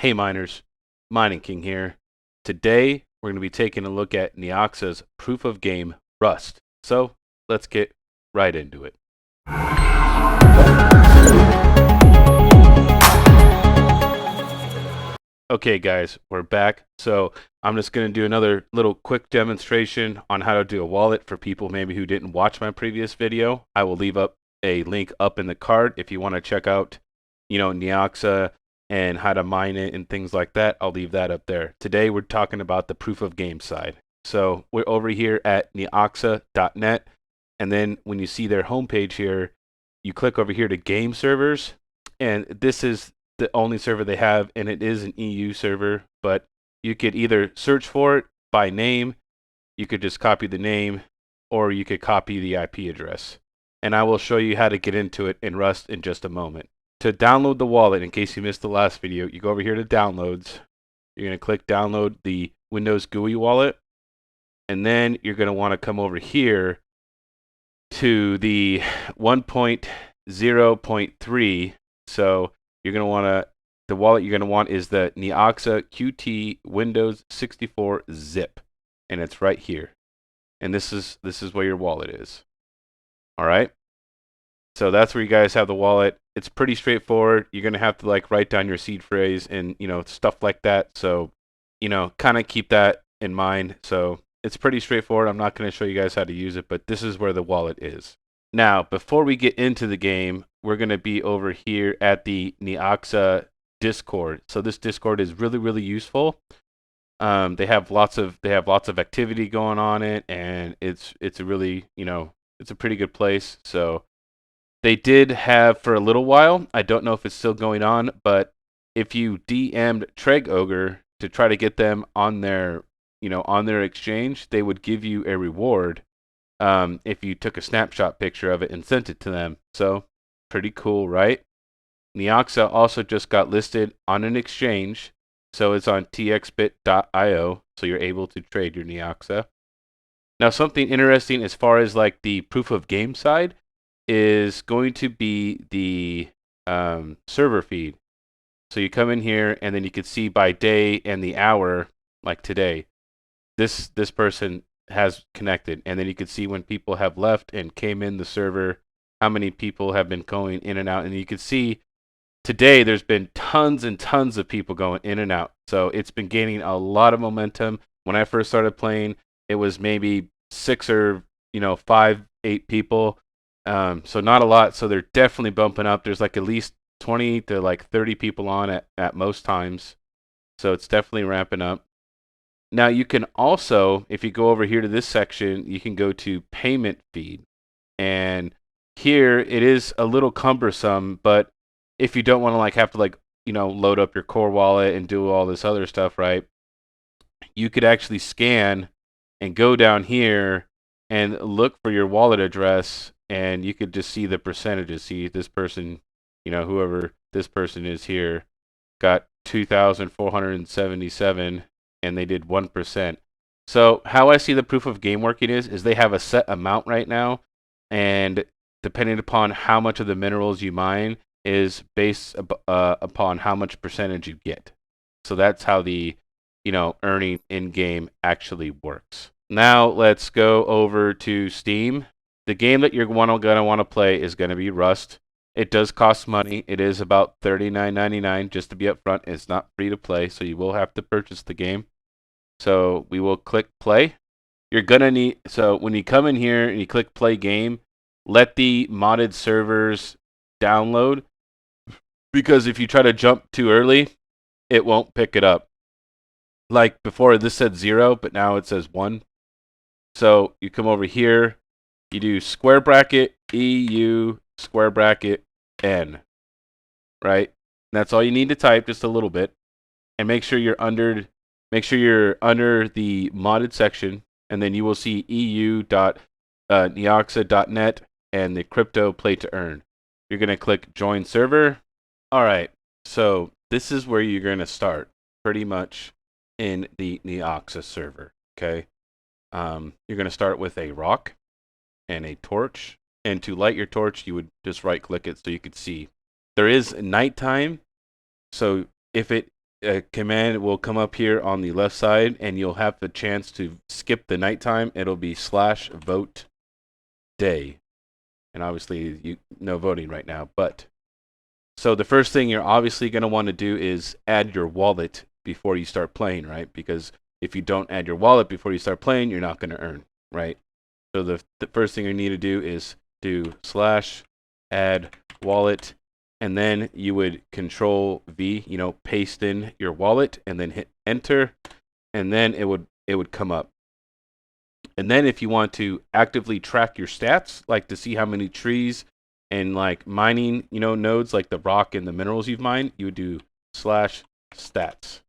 Hey miners, Mining King here. Today we're going to be taking a look at Neoxa's proof of game Rust. So let's get right into it. Okay guys, we're back. So I'm just going to do another little quick demonstration on how to do a wallet for people maybe who didn't watch my previous video. I will leave up a link up in the card if you want to check out, Neoxa and how to mine it and things like that. I'll leave that up there. Today we're talking about the proof of game side. So we're over here at neoxa.net, and then when you see their homepage here, you click over here to game servers, and this is the only server they have, and it is an EU server, but you could either search for it by name, you could just copy the name, or you could copy the IP address. And I will show you how to get into it in Rust in just a moment. To download the wallet, in case you missed the last video, you go over here to downloads. You're going to click download the Windows GUI wallet, and then you're going to want to come over here to the 1.0.3. So you're going to want the wallet you're going to want is the Neoxa Qt Windows 64 zip, and it's right here. And this is where your wallet is. All right. So that's where you guys have the wallet. It's pretty straightforward. You're going to have to write down your seed phrase and, stuff like that. So, kind of keep that in mind. So it's pretty straightforward. I'm not going to show you guys how to use it, but this is where the wallet is. Now, before we get into the game, we're going to be over here at the Neoxa Discord. So this Discord is really, really useful. They have lots of activity going on it, and it's a really, it's a pretty good place. So they did have for a little while, I don't know if it's still going on, but if you DM'd Treg Ogre to try to get them on their, on their exchange, they would give you a reward if you took a snapshot picture of it and sent it to them. So pretty cool, right? Neoxa also just got listed on an exchange, so it's on txbit.io, so you're able to trade your Neoxa. Now, something interesting as far as the proof of game side is going to be the server feed. So you come in here, and then you can see by day and the hour, like today, this person has connected, and then you can see when people have left and came in the server, how many people have been going in and out, and you can see today there's been tons and tons of people going in and out. So it's been gaining a lot of momentum. When I first started playing, it was maybe 6 or 5, 8 people. So not a lot. So they're definitely bumping up. There's at least 20 to 30 people on at most times. So it's definitely ramping up. Now you can also, if you go over here to this section, you can go to payment feed. And here it is a little cumbersome, but if you don't want to have to load up your core wallet and do all this other stuff, right? You could actually scan and go down here and look for your wallet address, and you could just see the percentages. See this person, whoever this person is here, got 2,477, and they did 1%. So how I see the proof of game working is they have a set amount right now, and depending upon how much of the minerals you mine is based upon how much percentage you get. So that's how the earning in game actually works. Now let's go over to Steam. The game that you're gonna want to play is gonna be Rust. It does cost money. It is about $39.99 just to be upfront. It's not free to play, so you will have to purchase the game. So we will click play. You're gonna need, so when you come in here and you click play game, let the modded servers download, because if you try to jump too early, it won't pick it up. Like before, this said 0, but now it says 1. So you come over here, you do square bracket EU square bracket N, right? And that's all you need to type, just a little bit, and make sure you're under the modded section, and then you will see eu.neoxa.net and the crypto play to earn. You're gonna click join server. All right, so this is where you're going to start, pretty much, in the Neoxa server, okay? You're going to start with a rock and a torch, and to light your torch, you would just right-click it so you could see. There is nighttime, so if it a command will come up here on the left side, and you'll have the chance to skip the nighttime. It'll be /vote day, and obviously no voting right now. But so the first thing you're obviously going to want to do is add your wallet before you start playing, right? Because if you don't add your wallet before you start playing, you're not going to earn, right? So the first thing you need to do is do /add wallet, and then you would Control V, paste in your wallet, and then hit enter, and then it would come up. And then if you want to actively track your stats, like to see how many trees and like mining, nodes like the rock and the minerals you've mined, you would do /stats.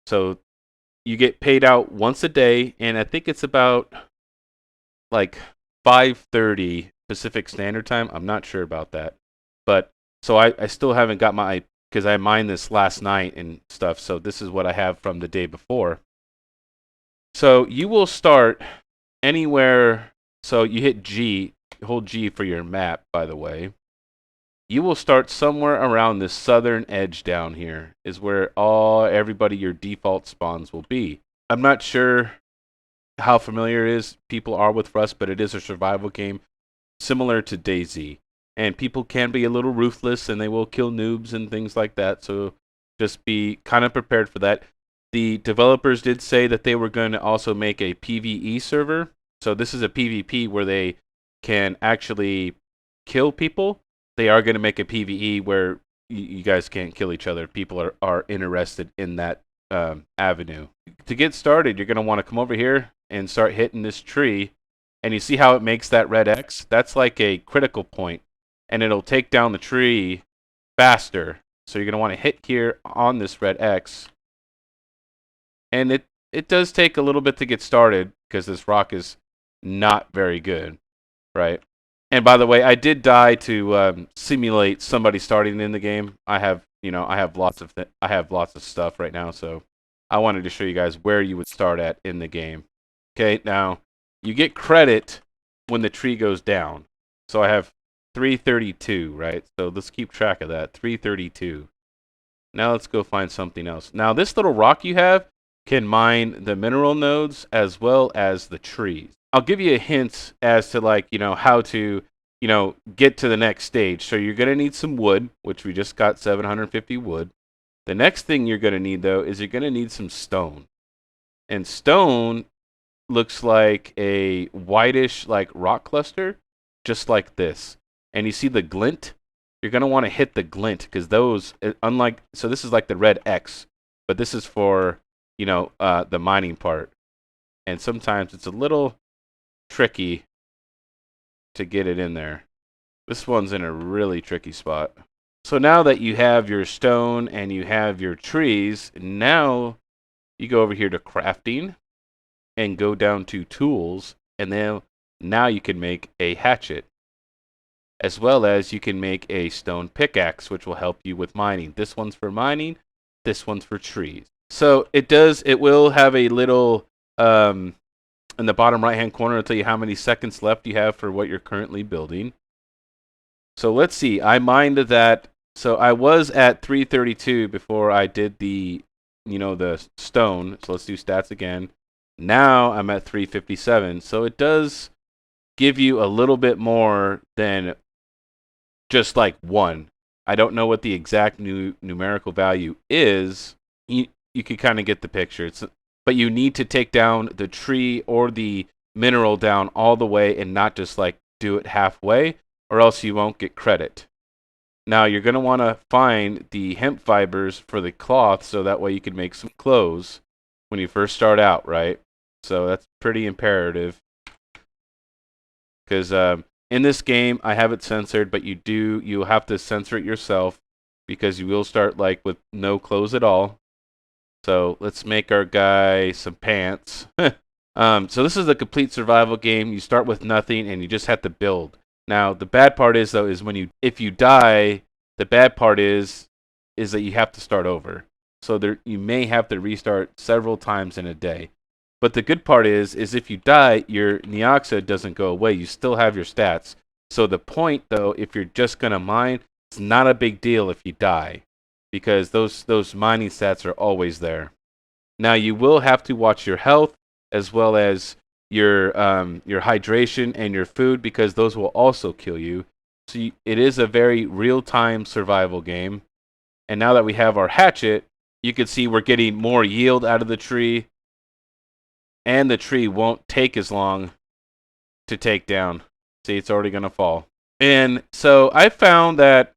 So you get paid out once a day, and I think it's about like 5:30 Pacific Standard Time. I'm not sure about that. But so I still haven't got my, because I mined this last night and stuff. So this is what I have from the day before. So you will start anywhere. So you hit G, hold G for your map, by the way. You will start somewhere around this southern edge down here is where everybody your default spawns will be. I'm not sure how familiar people are with Rust, but it is a survival game similar to DayZ. And people can be a little ruthless, and they will kill noobs and things like that. So just be kind of prepared for that. The developers did say that they were going to also make a PvE server. So this is a PvP where they can actually kill people. They are going to make a PvE where you guys can't kill each other. People are interested in that avenue. To get started, you're going to want to come over here and start hitting this tree. And you see how it makes that red X? That's like a critical point. And it'll take down the tree faster. So you're going to want to hit here on this red X. And it does take a little bit to get started because this rock is not very good, right? And by the way, I did die to simulate somebody starting in the game. I have lots of stuff right now, so I wanted to show you guys where you would start at in the game. Okay, now you get credit when the tree goes down. So I have 332, right? So let's keep track of that. 332. Now let's go find something else. Now this little rock you have can mine the mineral nodes as well as the trees. I'll give you a hint as to how to get to the next stage. So you're going to need some wood, which we just got 750 wood. The next thing you're going to need though is you're going to need some stone. And stone looks like a whitish rock cluster, just like this. And you see the glint? You're going to want to hit the glint because those, so this is like the red X, but this is for, the mining part. And sometimes it's a little tricky to get it in there. This one's in a really tricky spot. So now that you have your stone and you have your trees, now you go over here to crafting and go down to tools, and then now you can make a hatchet, as well as you can make a stone pickaxe, which will help you with mining. This one's for mining, this one's for trees. So it will have a little in the bottom right hand corner, it'll tell you how many seconds left you have for what you're currently building. So let's see, I mined that. So I was at 332 before I did the stone. So let's do stats again. Now I'm at 357. So it does give you a little bit more than just like one. I don't know what the exact numerical value is. You can kind of get the picture. But you need to take down the tree or the mineral down all the way and not just do it halfway, or else you won't get credit. Now you're going to want to find the hemp fibers for the cloth so that way you can make some clothes when you first start out, right? So that's pretty imperative. Because in this game, I have it censored, but you'll have to censor it yourself because you will start with no clothes at all. So let's make our guy some pants. So this is a complete survival game. You start with nothing and you just have to build. Now the bad part is though if you die, the bad part is that you have to start over. So you may have to restart several times in a day. But the good part is if you die, your Neoxa doesn't go away. You still have your stats. So the point though, if you're just gonna mine, it's not a big deal if you die. because those mining stats are always there. Now you will have to watch your health as well as your hydration and your food, because those will also kill you. So it is a very real-time survival game. And now that we have our hatchet, you can see we're getting more yield out of the tree, and the tree won't take as long to take down. See, it's already going to fall. And so I found that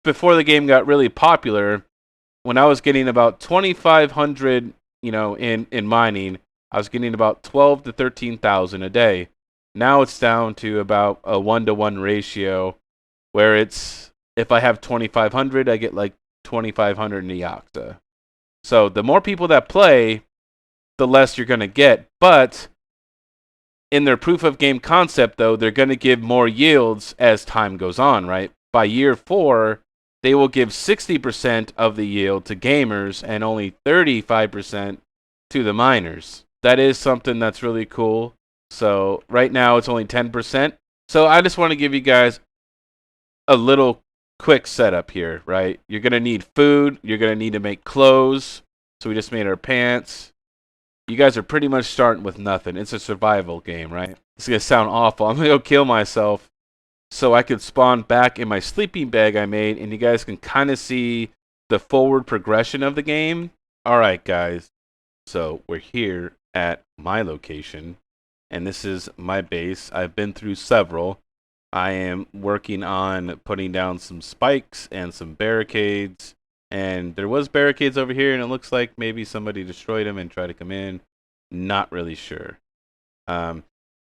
before the game got really popular, when I was getting about 2,500, in mining, I was getting about 12 to 13,000 a day. Now it's down to about a 1-to-1 ratio, where it's, if I have 2,500, I get like 2,500 Neoxa. So the more people that play, the less you're going to get. But in their proof of game concept, though, they're going to give more yields as time goes on, right? By year 4, they will give 60% of the yield to gamers and only 35% to the miners. That is something that's really cool. So right now it's only 10%. So I just want to give you guys a little quick setup here, right? You're going to need food. You're going to need to make clothes. So we just made our pants. You guys are pretty much starting with nothing. It's a survival game, right? It's going to sound awful. I'm going to go kill myself so I could spawn back in my sleeping bag I made, and you guys can kind of see the forward progression of the game. All right, guys. So we're here at my location, and this is my base. I've been through several. I am working on putting down some spikes and some barricades. And there was barricades over here, and it looks like maybe somebody destroyed them and tried to come in. Not really sure.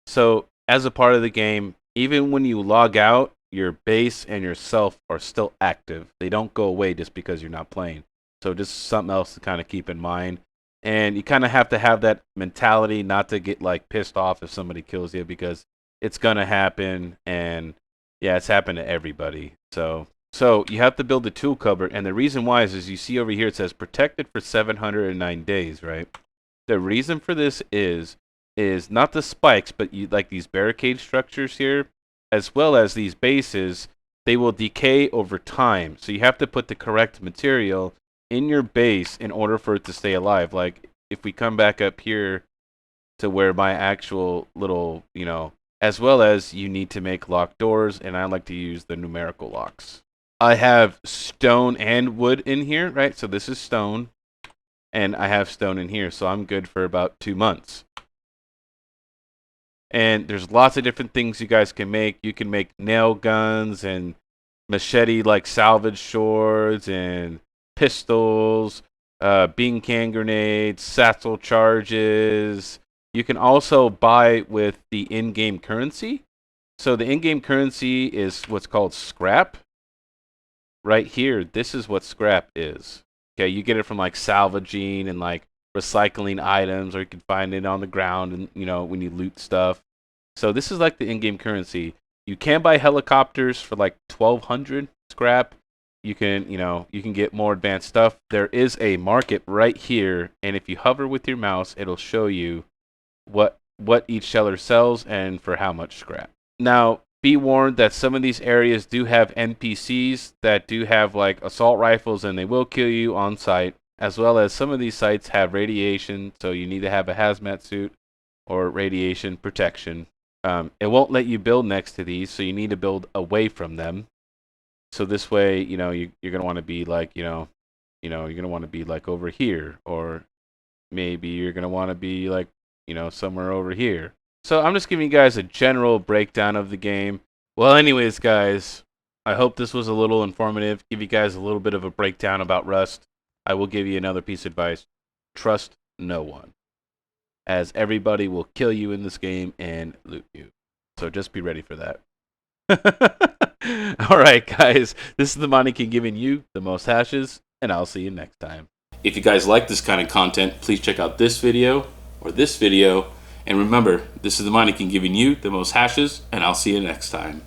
So as a part of the game, even when you log out, your base and yourself are still active. They don't go away just because you're not playing. So just something else to kind of keep in mind. And you kind of have to have that mentality not to get like pissed off if somebody kills you, because it's going to happen. And yeah, it's happened to everybody. So you have to build the tool cupboard, and the reason why is you see over here it says protected for 709 days, right? The reason for this is not the spikes, but you like these barricade structures here, as well as these bases, they will decay over time. So you have to put the correct material in your base in order for it to stay alive. Like if we come back up here to where my actual little, as well as you need to make locked doors, and I like to use the numerical locks. I have stone and wood in here, right? So this is stone, and I have stone in here, so I'm good for about 2 months. And there's lots of different things you guys can make. You can make nail guns and machete like salvage swords and pistols, bean can grenades, satchel charges. You can also buy with the in-game currency. So the in-game currency is what's called scrap. Right here, this is what scrap is. Okay, you get it from like salvaging and like recycling items, or you can find it on the ground and when you loot stuff. So this is like the in-game currency. You can buy helicopters for like 1,200 scrap. You can get more advanced stuff. There is a market right here, and if you hover with your mouse, it'll show you what each seller sells and for how much scrap. Now, be warned that some of these areas do have NPCs that do have like assault rifles, and they will kill you on sight, as well as some of these sites have radiation, so you need to have a hazmat suit or radiation protection. It won't let you build next to these, so you need to build away from them. So this way, you're gonna want to be like, you're gonna want to be like over here, or maybe you're gonna want to be like, somewhere over here. So I'm just giving you guys a general breakdown of the game. Well, anyways, guys, I hope this was a little informative. Give you guys a little bit of a breakdown about Rust. I will give you another piece of advice. Trust no one, as everybody will kill you in this game and loot you. So just be ready for that. All right, guys. This is the Money King giving you the most hashes, and I'll see you next time. If you guys like this kind of content, please check out this video or this video. And remember, this is the Money King giving you the most hashes, and I'll see you next time.